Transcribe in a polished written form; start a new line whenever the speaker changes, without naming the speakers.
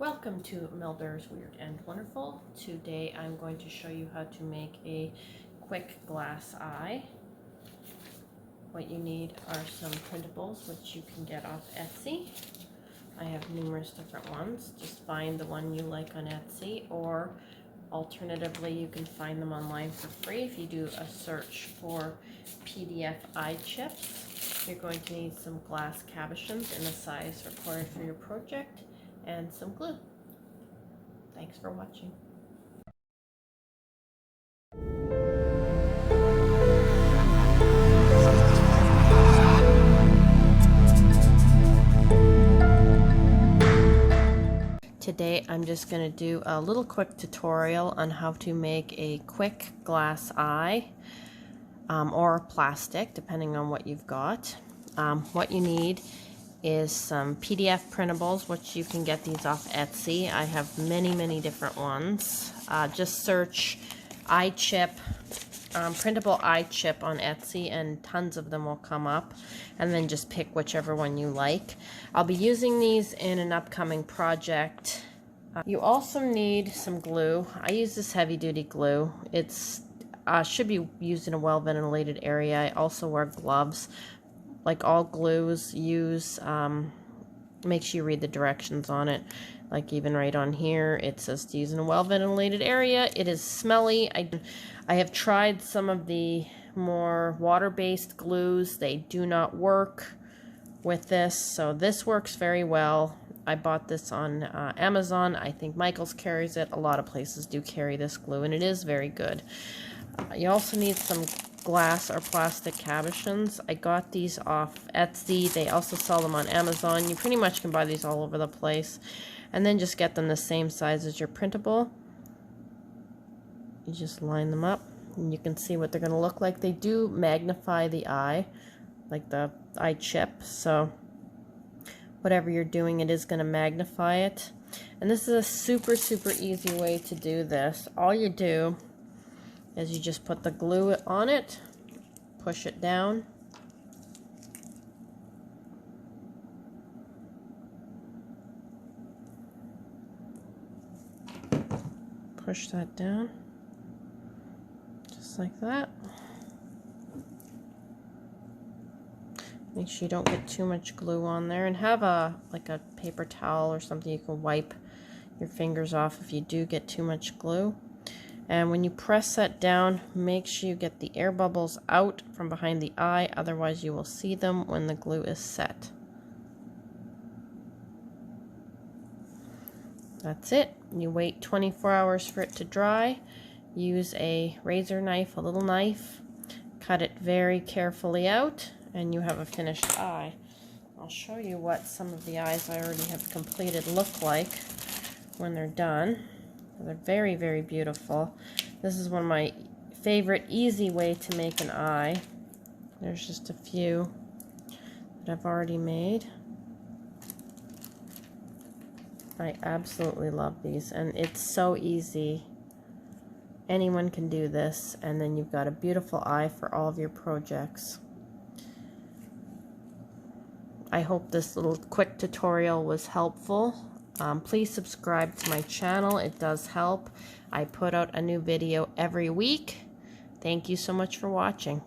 Welcome to Melder's Weird and Wonderful. Today I'm going to show you how to make a quick glass eye. What you need are some printables, which you can get off Etsy. I have numerous different ones. Just find the one you like on Etsy, or alternatively you can find them online for free if you do a search for PDF eye chips. You're going to need some glass cabochons in the size required for your project and some glue. Thanks for watching. Today I'm just going to do a little quick tutorial on how to make a quick glass eye or plastic, depending on what you've got. What you need is some PDF printables, which you can get these off Etsy. I have many different ones. Just search eye chip, printable eye chip on Etsy, and tons of them will come up, and then just pick whichever one you like. I'll be using these in an upcoming project. You also need some glue. I use this heavy-duty glue. It's should be used in a well-ventilated area. I also wear gloves. Like all glues, use make sure you read the directions on it. Like even right on here, it says to use in a well-ventilated area. It is smelly. I have tried some of the more water-based glues. They do not work with this, so this works very well. I bought this on Amazon. I think Michael's carries it. A lot of places do carry this glue, and it is very good. You also need some glass or plastic cabochons. I got these off Etsy. They also sell them on Amazon. You pretty much can buy these all over the place. And then just get them the same size as your printable. You just line them up, and you can see what they're going to look like. They do magnify the eye, like the eye chip, so whatever you're doing, it is going to magnify it. And this is a super easy way to do this. All you do is you just put the glue on it, push it down, push that down, just like that. Make sure you don't get too much glue on there, and have like a paper towel or something you can wipe your fingers off if you do get too much glue. And when you press that down, make sure you get the air bubbles out from behind the eye, otherwise you will see them when the glue is set. That's it. You wait 24 hours for it to dry. Use a razor knife, a little knife, cut it very carefully out, and you have a finished eye. I'll show you what some of the eyes I already have completed look like when they're done. They're very beautiful. This is one of my favorite easy way to make an eye. There's just a few that I've already made. I absolutely love these, and it's so easy. Anyone can do this, and then you've got a beautiful eye for all of your projects. I hope this little quick tutorial was helpful. Please subscribe to my channel. It does help. I put out a new video every week. Thank you so much for watching.